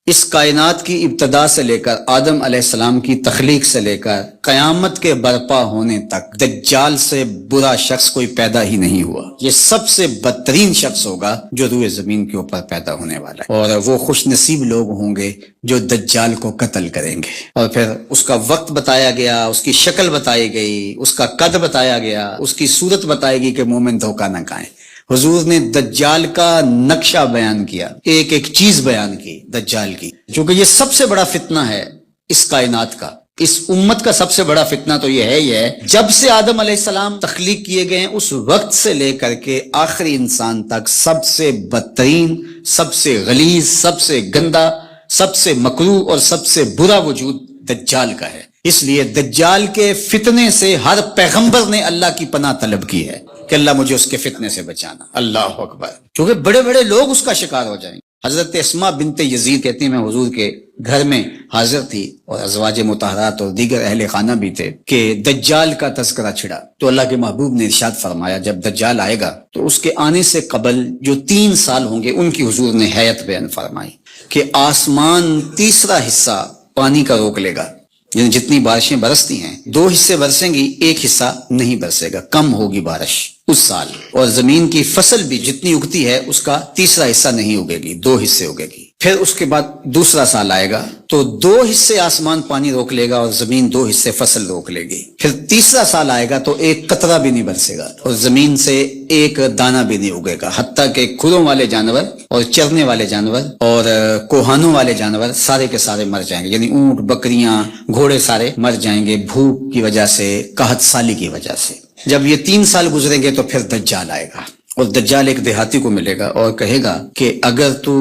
اس کائنات کی ابتدا سے لے کر آدم علیہ السلام کی تخلیق سے لے کر قیامت کے برپا ہونے تک دجال سے برا شخص کوئی پیدا ہی نہیں ہوا۔ یہ سب سے بدترین شخص ہوگا جو روئے زمین کے اوپر پیدا ہونے والا ہے، اور وہ خوش نصیب لوگ ہوں گے جو دجال کو قتل کریں گے۔ اور پھر اس کا وقت بتایا گیا، اس کی شکل بتائی گئی، اس کا قد بتایا گیا، اس کی صورت بتائی گئی کہ مومن دھوکہ نہ کھائیں۔ حضور نے دجال کا نقشہ بیان کیا، ایک ایک چیز بیان کی دجال کی، چونکہ یہ سب سے بڑا فتنہ ہے اس کائنات کا، اس امت کا سب سے بڑا فتنہ تو یہ ہے جب سے آدم علیہ السلام تخلیق کیے گئے ہیں اس وقت سے لے کر کے آخری انسان تک سب سے بدترین، سب سے غلیظ، سب سے گندا، سب سے مکروہ اور سب سے برا وجود دجال کا ہے۔ اس لیے دجال کے فتنے سے ہر پیغمبر نے اللہ کی پناہ طلب کی ہے کہ اللہ مجھے اس کے فتنے سے بچانا۔ اللہ اکبر، کیونکہ بڑے بڑے لوگ اس کا شکار ہو جائیں گے۔ حضرت اسماء بنت یزید کہتی ہیں میں حضور کے گھر میں حاضر تھی اور ازواج مطہرات اور دیگر اہل خانہ بھی تھے کہ دجال کا تذکرہ چھڑا، تو اللہ کے محبوب نے ارشاد فرمایا جب دجال آئے گا تو اس کے آنے سے قبل جو 3 سال ہوں گے ان کی حضور نے حیت بیان فرمائی کہ آسمان تیسرا حصہ پانی کا روک لے گا، یعنی جتنی بارشیں برستی ہیں 2 حصے برسیں گی، 1 حصہ نہیں برسے گا، کم ہوگی بارش اس سال، اور زمین کی فصل بھی جتنی اگتی ہے اس کا تیسرا حصہ نہیں اگے گی، 2 حصے اگے گی۔ پھر اس کے بعد دوسرا سال آئے گا تو 2 حصے آسمان پانی روک لے گا اور زمین 2 حصے فصل روک لے گی۔ پھر تیسرا سال آئے گا تو 1 قطرہ بھی نہیں برسے گا اور زمین سے 1 دانہ بھی نہیں اگے گا، حتیٰ کہ کھروں والے جانور اور چرنے والے جانور اور کوہانوں والے جانور سارے کے سارے مر جائیں گے، یعنی اونٹ، بکریاں، گھوڑے سارے مر جائیں گے بھوک کی وجہ سے، قحط سالی کی وجہ سے۔ جب یہ 3 سال گزریں گے تو پھر دجال آئے گا، اور دجال ایک دیہاتی کو ملے گا اور کہے گا کہ اگر تو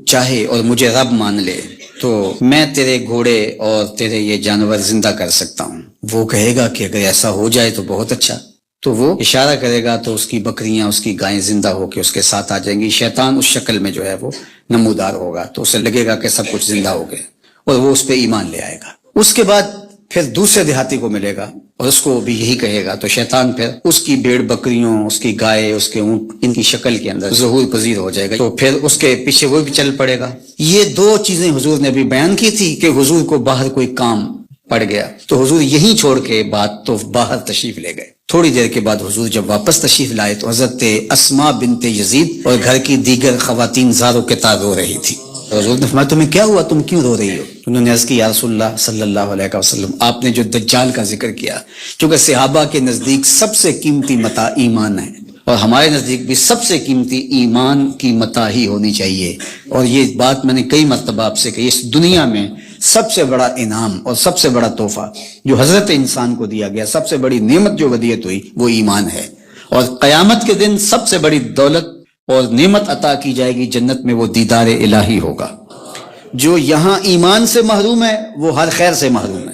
چاہے اور مجھے رب مان لے تو میں تیرے گھوڑے اور تیرے یہ جانور زندہ کر سکتا ہوں۔ وہ کہے گا کہ اگر ایسا ہو جائے تو بہت اچھا، تو وہ اشارہ کرے گا تو اس کی بکریاں، اس کی گائیں زندہ ہو کے اس کے ساتھ آ جائیں گی۔ شیطان اس شکل میں جو ہے وہ نمودار ہوگا تو اسے لگے گا کہ سب کچھ زندہ ہو گئے اور وہ اس پہ ایمان لے آئے گا۔ اس کے بعد پھر دوسرے دیہاتی کو ملے گا اور اس کو بھی یہی کہے گا، تو شیطان پھر اس کی بھیڑ بکریوں، اس کی گائے، اس کے اونٹ، ان کی شکل کے اندر ظہور پذیر ہو جائے گا، تو پھر اس کے پیچھے وہ بھی چل پڑے گا۔ یہ 2 چیزیں حضور نے ابھی بیان کی تھی کہ حضور کو باہر کوئی کام پڑ گیا تو حضور یہیں چھوڑ کے بات تو باہر تشریف لے گئے۔ تھوڑی دیر کے بعد حضور جب واپس تشریف لائے تو حضرت اسماء بنت یزید اور گھر کی دیگر خواتین زاروں کے تار رو رہی تھی۔ حضور نے فرمایا تمہیں کیا ہوا، تم کیوں رو رہی ہو؟ انہوں نے عرض کی یا رسول اللہ صلی اللہ علیہ وسلم، آپ نے جو دجال کا ذکر کیا، کیونکہ صحابہ کے نزدیک سب سے قیمتی متاع ایمان ہے اور ہمارے نزدیک بھی سب سے قیمتی ایمان کی متاع ہی ہونی چاہیے، اور یہ بات میں نے کئی مرتبہ آپ سے کہی، اس دنیا میں سب سے بڑا انعام اور سب سے بڑا تحفہ جو حضرت انسان کو دیا گیا، سب سے بڑی نعمت جو ودیعت ہوئی وہ ایمان ہے، اور قیامت کے دن سب سے بڑی دولت اور نعمت عطا کی جائے گی جنت میں، وہ دیدار الہی ہوگا۔ جو یہاں ایمان سے محروم ہے وہ ہر خیر سے محروم ہے،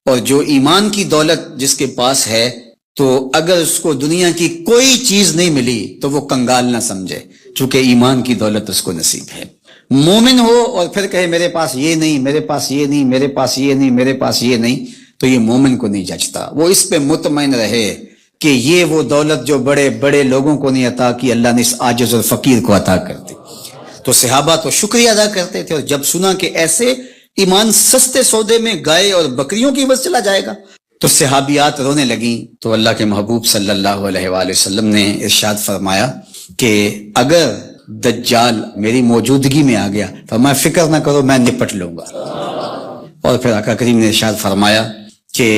اور جو ایمان کی دولت جس کے پاس ہے تو اگر اس کو دنیا کی کوئی چیز نہیں ملی تو وہ کنگال نہ سمجھے، چونکہ ایمان کی دولت اس کو نصیب ہے۔ مومن ہو اور پھر کہے میرے پاس یہ نہیں، میرے پاس یہ نہیں، میرے پاس یہ نہیں، میرے پاس یہ نہیں، تو یہ مومن کو نہیں جچتا۔ وہ اس پہ مطمئن رہے کہ یہ وہ دولت جو بڑے بڑے لوگوں کو نہیں عطا کی، اللہ نے اس عاجز اور فقیر کو عطا کر دی۔ تو صحابہ تو شکریہ ادا کرتے تھے، اور جب سنا کہ ایسے ایمان سستے سودے میں گائے اور بکریوں کی بس چلا جائے گا تو صحابیات رونے لگیں، تو اللہ کے محبوب صلی اللہ علیہ وآلہ وسلم نے ارشاد فرمایا کہ اگر دجال میری موجودگی میں آ گیا فرمایا فکر نہ کرو میں نپٹ لوں گا، اور پھر آقا کریم نے ارشاد فرمایا کہ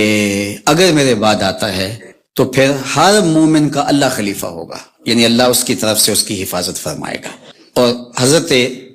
اگر میرے بعد آتا ہے تو پھر ہر مومن کا اللہ خلیفہ ہوگا، یعنی اللہ اس کی طرف سے اس کی حفاظت فرمائے گا۔ اور حضرت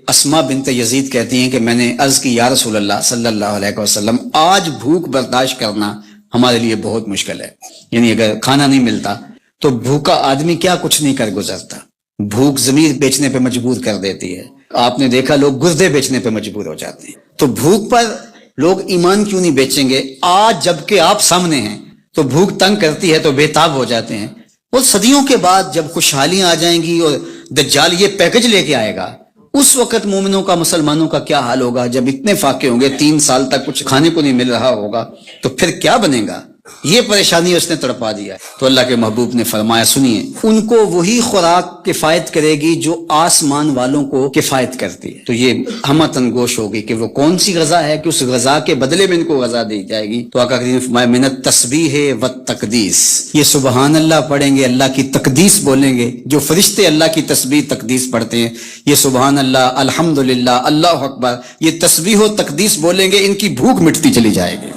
اسماء بنت یزید کہتی ہیں کہ میں نے عرض کی یا رسول اللہ صلی اللہ علیہ وسلم، آج بھوک برداشت کرنا ہمارے لیے بہت مشکل ہے، یعنی اگر کھانا نہیں ملتا تو بھوکا آدمی کیا کچھ نہیں کر گزرتا، بھوک ضمیر بیچنے پہ مجبور کر دیتی ہے، آپ نے دیکھا لوگ گردے بیچنے پہ مجبور ہو جاتے ہیں، تو بھوک پر لوگ ایمان کیوں نہیں بیچیں گے؟ آج جبکہ آپ سامنے ہیں تو بھوک تنگ کرتی ہے تو بے تاب ہو جاتے ہیں، اور صدیوں کے بعد جب خوشحالیاں آ جائیں گی اور دجال یہ پیکج لے کے آئے گا، اس وقت مومنوں کا، مسلمانوں کا کیا حال ہوگا؟ جب اتنے فاقے ہوں گے، 3 سال تک کچھ کھانے کو نہیں مل رہا ہوگا تو پھر کیا بنے گا؟ یہ پریشانی اس نے تڑپا دیا ہے۔ تو اللہ کے محبوب نے فرمایا سنیے، ان کو وہی خوراک کفایت کرے گی جو آسمان والوں کو کفایت کرتی ہے۔ تو یہ ہمتن گوش ہوگی کہ وہ کون سی غذا ہے کہ اس غذا کے بدلے میں ان کو غذا دی جائے گی۔ تو آقا کریم نے فرمایا من التسبیح والتقدیس، یہ سبحان اللہ پڑھیں گے، اللہ کی تقدیس بولیں گے۔ جو فرشتے اللہ کی تسبیح تقدیس پڑھتے ہیں، یہ سبحان اللہ، الحمدللہ، اللہ اکبر، یہ تسبیح و تقدیس بولیں گے، ان کی بھوک مٹتی چلی جائے گی،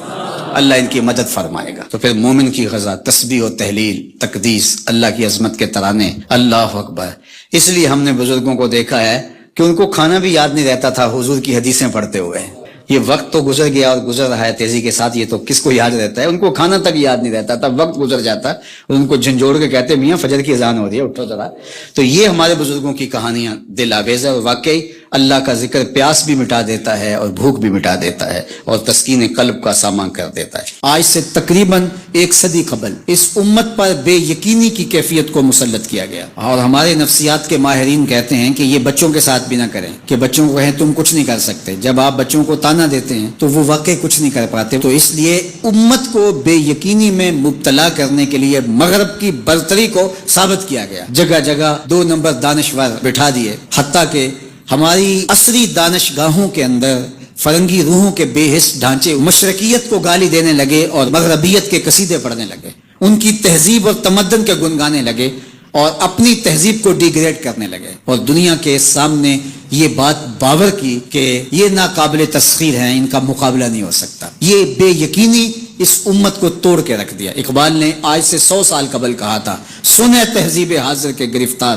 اللہ ان کی مدد فرمائے گا۔ تو پھر مومن کی غذا تسبیح و تحلیل، تقدیس، اللہ کی عظمت کے ترانے، اللہ اکبر۔ اس لیے ہم نے بزرگوں کو دیکھا ہے کہ ان کو کھانا بھی یاد نہیں رہتا تھا حضور کی حدیثیں پڑھتے ہوئے۔ یہ وقت تو گزر گیا اور گزر رہا ہے تیزی کے ساتھ، یہ تو کس کو یاد رہتا ہے؟ ان کو کھانا تک یاد نہیں رہتا تھا، وقت گزر جاتا اور ان کو جھنجھوڑ کے کہتے میاں فجر کی اذان ہو رہی ہے، اٹھو ذرا۔ تو یہ ہمارے بزرگوں کی کہانیاں دل آویز ہے، اور واقعی اللہ کا ذکر پیاس بھی مٹا دیتا ہے اور بھوک بھی مٹا دیتا ہے اور تسکین قلب کا سامان کر دیتا ہے۔ آج سے تقریباً 1 صدی قبل اس امت پر بے یقینی کی کیفیت کو مسلط کیا گیا، اور ہمارے نفسیات کے ماہرین کہتے ہیں کہ یہ بچوں کے ساتھ بھی نہ کریں، کہ بچوں کو کہیں تم کچھ نہیں کر سکتے۔ جب آپ بچوں کو تانا دیتے ہیں تو وہ واقعی کچھ نہیں کر پاتے۔ تو اس لیے امت کو بے یقینی میں مبتلا کرنے کے لیے مغرب کی برتری کو ثابت کیا گیا، جگہ جگہ 2 نمبر دانشور بٹھا دیے، حتیٰ کہ ہماری عصری دانشگاہوں کے اندر فرنگی روحوں کے بے حس ڈھانچے مشرقیت کو گالی دینے لگے اور مغربیت کے قصیدے پڑھنے لگے، ان کی تہذیب اور تمدن کے گن گانے لگے اور اپنی تہذیب کو ڈیگریڈ کرنے لگے، اور دنیا کے سامنے یہ بات باور کی کہ یہ ناقابل تسخیر ہیں، ان کا مقابلہ نہیں ہو سکتا۔ یہ بے یقینی اس امت کو توڑ کے رکھ دیا۔ اقبال نے آج سے 100 سال قبل کہا تھا، سنے تہذیب حاضر کے گرفتار،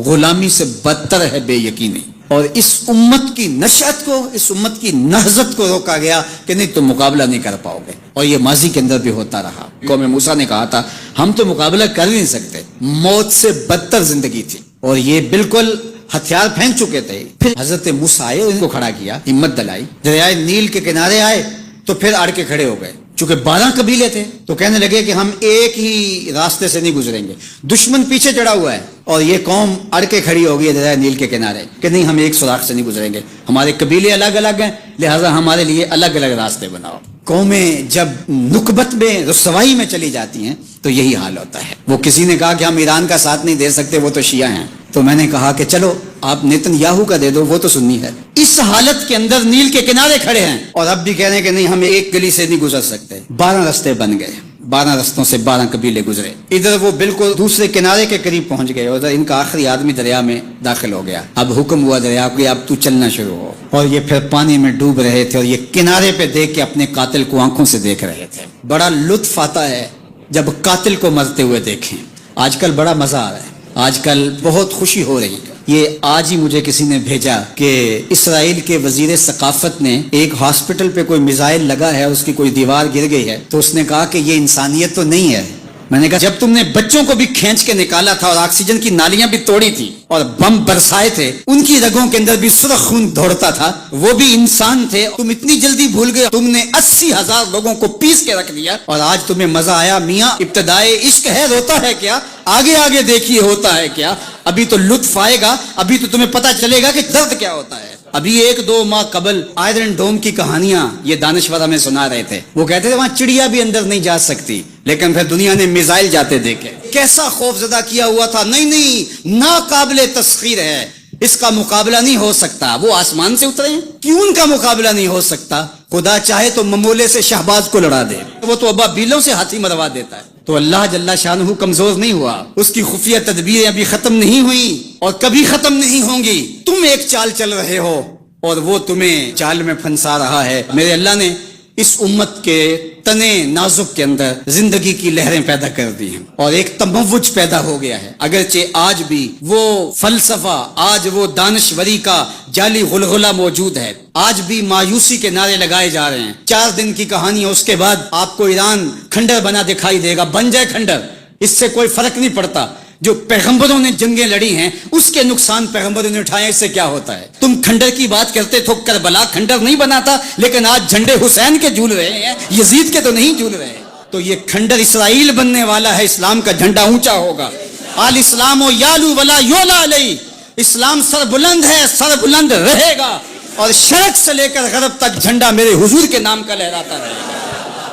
غلامی سے بدتر ہے بے یقینی۔ اور اس امت کی نشأت کو، اس امت کی نہضت کو روکا گیا کہ نہیں تم مقابلہ نہیں کر پاؤ گے، اور یہ ماضی کے اندر بھی ہوتا رہا۔ قوم موسیٰ نے کہا تھا ہم تو مقابلہ کر نہیں سکتے، موت سے بدتر زندگی تھی، اور یہ بالکل ہتھیار پھینک چکے تھے۔ پھر حضرت موسیٰ آئے، ان کو کھڑا کیا، ہمت دلائی، دریائے نیل کے کنارے آئے تو پھر اڑ کے کھڑے ہو گئے۔ چونکہ 12 قبیلے تھے تو کہنے لگے کہ ہم ایک ہی راستے سے نہیں گزریں گے، دشمن پیچھے چڑھا ہوا ہے اور یہ قوم اڑ کے کھڑی ہو گئی دریائے نیل کے کنارے کہ نہیں ہم ایک سوراخ سے نہیں گزریں گے، ہمارے قبیلے الگ الگ ہیں، لہٰذا ہمارے لیے الگ الگ راستے بناؤ۔ قومیں جب نکبت میں، رسوائی میں چلی جاتی ہیں تو یہی حال ہوتا ہے۔ وہ کسی نے کہا کہ ہم ایران کا ساتھ نہیں دے سکتے، وہ تو شیعہ ہیں، تو میں نے کہا کہ چلو آپ نیتن یاہو کا دے دو، وہ تو سنی ہے۔ اس حالت کے اندر نیل کے کنارے کھڑے ہیں اور اب بھی کہہ رہے ہیں کہ نہیں ہم ایک گلی سے نہیں گزر سکتے۔ 12 راستے بن گئے، 12 رستوں سے 12 قبیلے گزرے، ادھر وہ بالکل دوسرے کنارے کے قریب پہنچ گئے، ادھر ان کا آخری آدمی دریا میں داخل ہو گیا۔ اب حکم ہوا دریا کو اب تو چلنا شروع ہو، اور یہ پھر پانی میں ڈوب رہے تھے اور یہ کنارے پہ دیکھ کے اپنے قاتل کو آنکھوں سے دیکھ رہے تھے۔ بڑا لطف آتا ہے جب قاتل کو مرتے ہوئے دیکھیں۔ آج کل بڑا مزہ آ رہا ہے، آج کل بہت خوشی ہو رہی ہے۔ یہ آج ہی مجھے کسی نے بھیجا کہ اسرائیل کے وزیر ثقافت نے ایک ہاسپٹل پہ کوئی میزائل لگا ہے، اس کی کوئی دیوار گر گئی ہے، تو اس نے کہا کہ یہ انسانیت تو نہیں ہے۔ میں نے کہا جب تم نے بچوں کو بھی کھینچ کے نکالا تھا اور آکسیجن کی نالیاں بھی توڑی تھی اور بم برسائے تھے، ان کی رگوں کے اندر بھی سرخ خون دوڑتا تھا، وہ بھی انسان تھے، تم اتنی جلدی بھول گئے، تم نے 80,000 لوگوں کو پیس کے رکھ دیا اور آج تمہیں مزہ آیا۔ میاں ابتدائے عشق ہے، روتا ہے کیا؟ آگے آگے دیکھیے ہوتا ہے کیا؟ ابھی تو لطف آئے گا، ابھی تو تمہیں پتہ چلے گا کہ درد کیا ہوتا ہے۔ ابھی 1-2 ماہ قبل آئرن ڈوم کی کہانیاں یہ دانشور ہمیں سنا رہے تھے، وہ کہتے تھے وہاں چڑیا بھی اندر نہیں جا سکتی، لیکن پھر دنیا نے میزائل جاتے دیکھے، کیسا خوف زدہ کیا ہوا تھا۔ نہیں ناقابل تسخیر ہے، اس کا مقابلہ نہیں ہو سکتا۔ وہ آسمان سے اترے ہیں، کیوں ان کا مقابلہ نہیں ہو سکتا؟ خدا چاہے تو ممولے سے شہباز کو لڑا دے، وہ تو ابابیلوں سے ہاتھی مروا دیتا ہے۔ تو اللہ جل شانہ کمزور نہیں ہوا، اس کی خفیہ تدبیریں ابھی ختم نہیں ہوئی اور کبھی ختم نہیں ہوں گی۔ تم ایک چال چل رہے ہو اور وہ تمہیں چال میں پھنسا رہا ہے۔ میرے اللہ نے اس امت کے تنے نازک کے اندر زندگی کی لہریں پیدا کر دی ہیں اور ایک تموج پیدا ہو گیا ہے، اگرچہ آج بھی وہ فلسفہ، آج وہ دانشوری کا جعلی غلغلہ موجود ہے، آج بھی مایوسی کے نعرے لگائے جا رہے ہیں۔ 4 دن کی کہانی ہے، اس کے بعد آپ کو ایران کھنڈر بنا دکھائی دے گا، بن جائے کھنڈر، اس سے کوئی فرق نہیں پڑتا۔ جو پیغمبروں نے جنگیں لڑی ہیں اس کے نقصان پیغمبروں نے اٹھائے، اس سے کیا ہوتا ہے؟ تم کھنڈر کی بات کرتے تو کربلا کھنڈر نہیں بنا تھا، لیکن آج جھنڈے حسین کے جھول رہے ہیں، یزید کے تو نہیں جھول رہے۔ تو یہ کھنڈر اسرائیل بننے والا ہے، اسلام کا جھنڈا اونچا ہوگا۔ آل اسلام و یالو ولا یولا علیہ، اسلام سر بلند ہے، سر بلند رہے گا، اور شرق سے لے کر غرب تک جھنڈا میرے حضور کے نام کا لہراتا رہے گا۔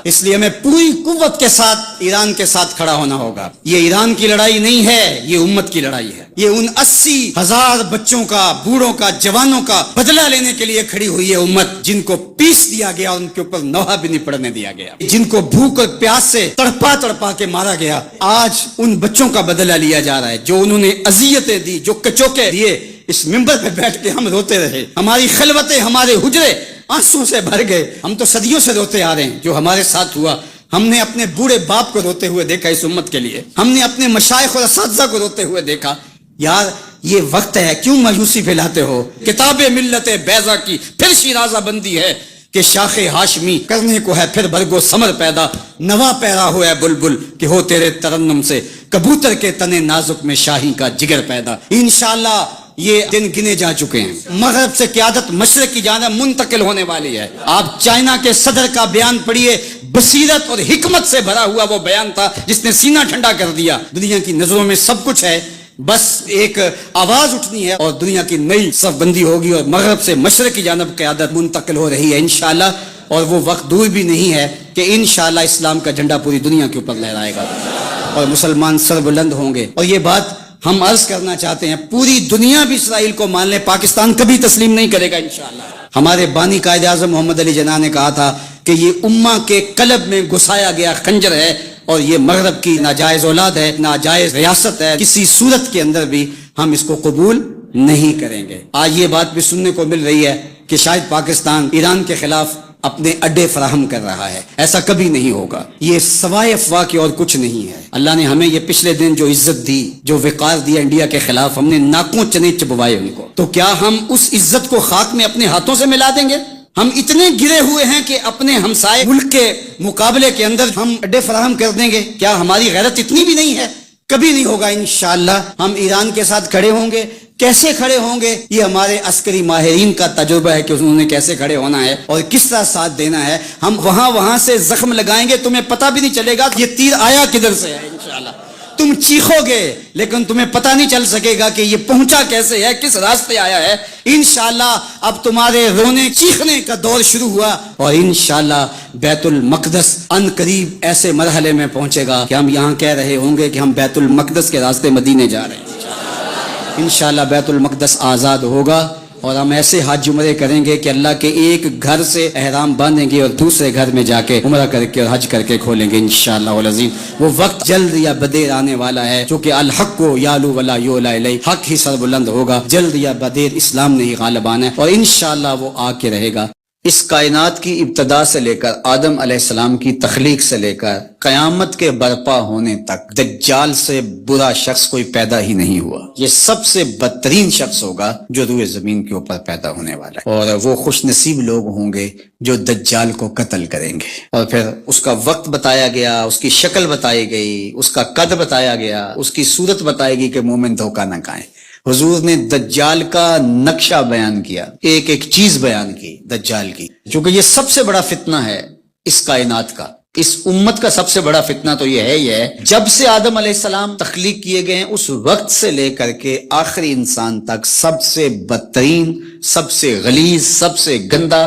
اس لیے ہمیں پوری قوت کے ساتھ ایران کے ساتھ کھڑا ہونا ہوگا. یہ ایران کی لڑائی نہیں ہے, یہ امت کی لڑائی ہے. یہ ان 80,000 بچوں کا, بوڑھوں کا, جوانوں کا بدلہ لینے کے لیے کھڑی ہوئی ہے امت, جن کو پیس دیا گیا, ان کے اوپر نوحہ بھی نہیں پڑنے دیا گیا, جن کو بھوک اور پیاس سے تڑپا تڑپا کے مارا گیا. آج ان بچوں کا بدلہ لیا جا رہا ہے جو انہوں نے اذیتیں دی, جو کچوکے دیے. اس ممبر پہ بیٹھ کے ہم روتے رہے, ہماری خلوتیں, ہمارے حجرے آنسوں سے بھر گئے. ہم تو صدیوں سے روتے آ رہے ہیں جو ہمارے ساتھ ہوا. ہم نے اپنے بوڑھے باپ کو روتے ہوئے دیکھا اس امت کے لیے, ہم نے اپنے مشائخ اور اساتذہ کو روتے ہوئے دیکھا. یار یہ وقت ہے, کیوں مایوسی پھیلاتے ہو؟ کتاب ملت بیضا کی پھر شیرازہ بندی ہے کہ شاخ ہاشمی کرنے کو ہے پھر برگو سمر پیدا. نوا پیرا ہوا ہے بلبل کہ ہو تیرے ترنم سے کبوتر کے تنے نازک میں شاہی کا جگر پیدا. انشاءاللہ یہ دن گنے جا چکے ہیں. مغرب سے قیادت مشرق کی جانب منتقل ہونے والی ہے. آپ چائنا کے صدر کا بیان پڑھیے, بصیرت اور حکمت سے بھرا ہوا وہ بیان تھا جس نے سینہ ٹھنڈا کر دیا. دنیا کی نظروں میں سب کچھ ہے, بس ایک آواز اٹھنی ہے اور دنیا کی نئی صف بندی ہوگی اور مغرب سے مشرق کی جانب قیادت منتقل ہو رہی ہے انشاءاللہ. اور وہ وقت دور بھی نہیں ہے کہ انشاءاللہ اسلام کا جھنڈا پوری دنیا کے اوپر لہرائے گا اور مسلمان سر بلند ہوں گے. اور یہ بات ہم عرض کرنا چاہتے ہیں, پوری دنیا بھی اسرائیل کو مان لے, پاکستان کبھی تسلیم نہیں کرے گا انشاءاللہ. ہمارے بانی قائد اعظم محمد علی جناح نے کہا تھا کہ یہ امہ کے قلب میں گھسایا گیا خنجر ہے اور یہ مغرب کی ناجائز اولاد ہے, ناجائز ریاست ہے, کسی صورت کے اندر بھی ہم اس کو قبول نہیں کریں گے. آج یہ بات بھی سننے کو مل رہی ہے کہ شاید پاکستان ایران کے خلاف اپنے اڈے فراہم کر رہا ہے. ایسا کبھی نہیں ہوگا, یہ سوائے افواہ کے اور کچھ نہیں ہے. اللہ نے ہمیں یہ پچھلے دن جو عزت دی, جو وقار دیا انڈیا کے خلاف, ہم نے ناکوں چنے چبوائے ان کو, تو کیا ہم اس عزت کو خاک میں اپنے ہاتھوں سے ملا دیں گے؟ ہم اتنے گرے ہوئے ہیں کہ اپنے ہمسائے ملک کے مقابلے کے اندر ہم اڈے فراہم کر دیں گے؟ کیا ہماری غیرت اتنی بھی نہیں ہے؟ کبھی نہیں ہوگا انشاءاللہ. ہم ایران کے ساتھ کھڑے ہوں گے. کیسے کھڑے ہوں گے یہ ہمارے عسکری ماہرین کا تجربہ ہے کہ انہوں نے کیسے کھڑے ہونا ہے اور کس طرح ساتھ دینا ہے. ہم وہاں سے زخم لگائیں گے, تمہیں پتہ بھی نہیں چلے گا یہ تیر آیا کدھر سے ہے. انشاءاللہ تم چیخو گے لیکن تمہیں پتہ نہیں چل سکے گا کہ یہ پہنچا کیسے ہے, کس راستے آیا ہے. انشاءاللہ اب تمہارے رونے چیخنے کا دور شروع ہوا اور انشاءاللہ بیت المقدس ان قریب ایسے مرحلے میں پہنچے گا کہ ہم یہاں کہہ رہے ہوں گے کہ ہم بیت المقدس کے راستے مدینے جا رہے ہیں. انشاءاللہ بیت المقدس آزاد ہوگا اور ہم ایسے حج عمرے کریں گے کہ اللہ کے ایک گھر سے احرام باندھیں گے اور دوسرے گھر میں جا کے عمرہ کر کے اور حج کر کے کھولیں گے انشاءاللہ العظیم. وہ وقت جلد یا بدیر آنے والا ہے چونکہ الحق کو یالو ولا یولا الیہ, حق ہی سر بلند ہوگا. جلد یا بدیر اسلام نے ہی غالب آنا ہے اور انشاءاللہ وہ آ کے رہے گا. اس کائنات کی ابتدا سے لے کر آدم علیہ السلام کی تخلیق سے لے کر قیامت کے برپا ہونے تک دجال سے برا شخص کوئی پیدا ہی نہیں ہوا. یہ سب سے بدترین شخص ہوگا جو روئے زمین کے اوپر پیدا ہونے والا ہے, اور وہ خوش نصیب لوگ ہوں گے جو دجال کو قتل کریں گے. اور پھر اس کا وقت بتایا گیا, اس کی شکل بتائی گئی, اس کا قد بتایا گیا, اس کی صورت بتائی گئی کہ مومن دھوکہ نہ کھائیں. حضور نے دجال کا نقشہ بیان کیا, ایک ایک چیز بیان کی دجال کی, چونکہ یہ سب سے بڑا فتنہ ہے اس کائنات کا. اس امت کا سب سے بڑا فتنہ تو یہ ہے جب سے آدم علیہ السلام تخلیق کیے گئے ہیں اس وقت سے لے کر کے آخری انسان تک سب سے بدترین, سب سے غلیظ, سب سے گندا,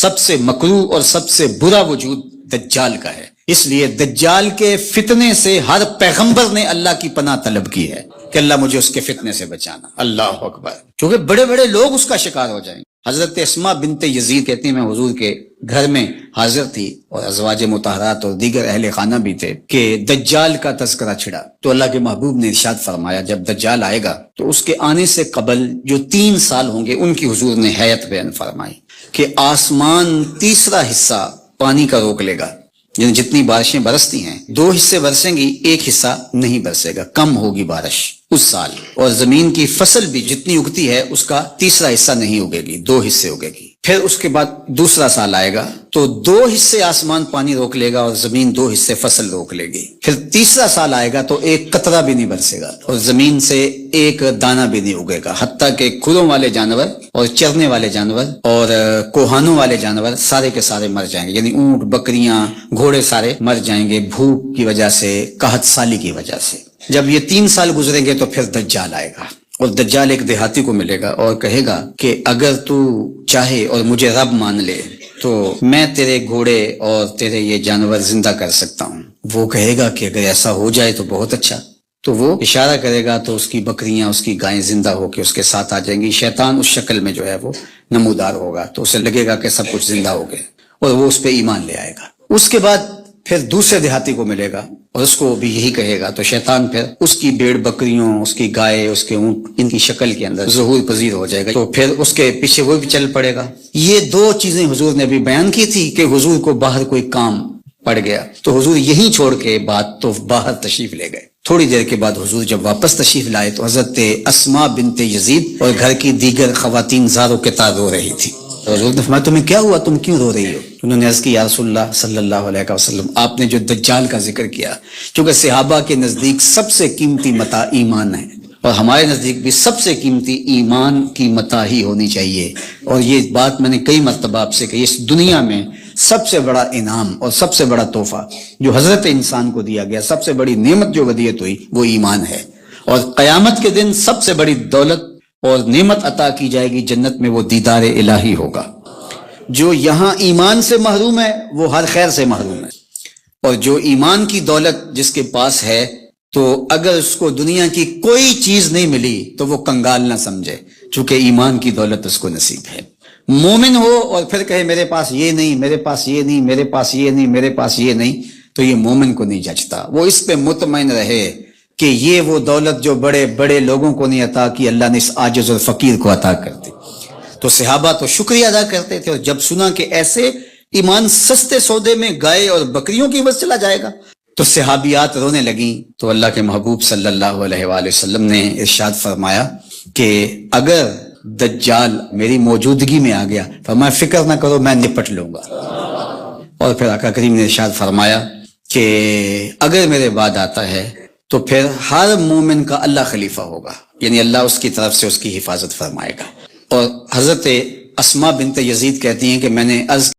سب سے مکروہ اور سب سے برا وجود دجال کا ہے. اس لیے دجال کے فتنے سے ہر پیغمبر نے اللہ کی پناہ طلب کی ہے کہ اللہ مجھے اس کے فتنے سے بچانا. اللہ اکبر. کیونکہ بڑے بڑے لوگ اس کا شکار ہو جائیں گے. حضرت اسماء بنت یزید کہتی ہیں میں حضور کے گھر میں حاضر تھی اور ازواج مطہرات اور دیگر اہل خانہ بھی تھے کہ دجال کا تذکرہ چھڑا, تو اللہ کے محبوب نے ارشاد فرمایا جب دجال آئے گا تو اس کے آنے سے قبل جو 3 سال ہوں گے ان کی حضور نے حیت بیان فرمائی کہ آسمان تیسرا حصہ پانی کا روک لے گا. یعنی جتنی بارشیں برستی ہیں 2 حصے برسیں گی, 1 حصہ نہیں برسے گا, کم ہوگی بارش اس سال. اور زمین کی فصل بھی جتنی اگتی ہے اس کا تیسرا حصہ نہیں اگے گی, 2 حصے اگے گی. پھر اس کے بعد دوسرا سال آئے گا تو 2 حصے آسمان پانی روک لے گا اور زمین 2 حصے فصل روک لے گی. پھر تیسرا سال آئے گا تو 1 قطرہ بھی نہیں برسے گا اور زمین سے 1 دانہ بھی نہیں اگے گا, حتیٰ کہ کھروں والے جانور اور چرنے والے جانور اور کوہانوں والے جانور سارے کے سارے مر جائیں گے. یعنی اونٹ, بکریاں, گھوڑے سارے مر جائیں گے بھوک کی وجہ سے, قحط سالی کی وجہ سے. جب یہ 3 سال گزریں گے تو پھر دجال آئے گا اور دجال ایک دیہاتی کو ملے گا اور کہے گا کہ اگر تو چاہے اور مجھے رب مان لے تو میں تیرے گھوڑے اور تیرے یہ جانور زندہ کر سکتا ہوں. وہ کہے گا کہ اگر ایسا ہو جائے تو بہت اچھا. تو وہ اشارہ کرے گا تو اس کی بکریاں اس کی گائیں زندہ ہو کے اس کے ساتھ آ جائیں گی. شیطان اس شکل میں جو ہے وہ نمودار ہوگا تو اسے لگے گا کہ سب کچھ زندہ ہو گئے اور وہ اس پہ ایمان لے آئے گا. اس کے بعد پھر دوسرے دیہاتی کو ملے گا اور اس کو بھی یہی کہے گا تو شیطان پھر اس کی بھیڑ بکریوں اس کی گائے اس کے اونٹ ان کی شکل کے اندر ظہور پذیر ہو جائے گا تو پھر اس کے پیچھے وہ بھی چل پڑے گا. یہ دو چیزیں حضور نے ابھی بیان کی تھی کہ حضور کو باہر کوئی کام پڑ گیا تو حضور یہیں چھوڑ کے بات تو باہر تشریف لے گئے. تھوڑی دیر کے بعد حضور جب واپس تشریف لائے تو حضرت اسماء بنت یزید اور گھر کی دیگر خواتین زاروں کے تار رو رہی تھی. حضور نے فرمایا تمہیں کیا ہوا, تم کیوں رو رہی ہو؟ انہوں نے عرض کی یا رسول اللہ صلی اللہ علیہ وسلم آپ نے جو دجال کا ذکر کیا, چونکہ صحابہ کے نزدیک سب سے قیمتی متاع ایمان ہے اور ہمارے نزدیک بھی سب سے قیمتی ایمان کی متاع ہی ہونی چاہیے. اور یہ بات میں نے کئی مرتبہ آپ سے کہی, اس دنیا میں سب سے بڑا انعام اور سب سے بڑا تحفہ جو حضرت انسان کو دیا گیا, سب سے بڑی نعمت جو ودیعت ہوئی وہ ایمان ہے. اور قیامت کے دن سب سے بڑی دولت اور نعمت عطا کی جائے گی جنت میں, وہ دیدار الہی ہوگا. جو یہاں ایمان سے محروم ہے وہ ہر خیر سے محروم ہے, اور جو ایمان کی دولت جس کے پاس ہے تو اگر اس کو دنیا کی کوئی چیز نہیں ملی تو وہ کنگال نہ سمجھے, چونکہ ایمان کی دولت اس کو نصیب ہے. مومن ہو اور پھر کہے میرے پاس یہ نہیں, میرے پاس یہ نہیں, میرے پاس یہ نہیں, میرے پاس یہ نہیں, تو یہ مومن کو نہیں جچتا. وہ اس پہ مطمئن رہے کہ یہ وہ دولت جو بڑے بڑے لوگوں کو نہیں عطا کی, اللہ نے اس عاجز اور فقیر کو عطا کر دی. تو صحابہ تو شکریہ ادا کرتے تھے, اور جب سنا کہ ایسے ایمان سستے سودے میں گائے اور بکریوں کی بس چلا جائے گا تو صحابیات رونے لگیں. تو اللہ کے محبوب صلی اللہ علیہ وآلہ وسلم نے ارشاد فرمایا کہ اگر دجال میری موجودگی میں آ گیا فرمایا فکر نہ کرو میں نپٹ لوں گا. اور پھر آقا کریم نے ارشاد فرمایا کہ اگر میرے بعد آتا ہے تو پھر ہر مومن کا اللہ خلیفہ ہوگا, یعنی اللہ اس کی طرف سے اس کی حفاظت فرمائے گا. اور حضرت اسماء بنت یزید کہتی ہیں کہ میں نے عرض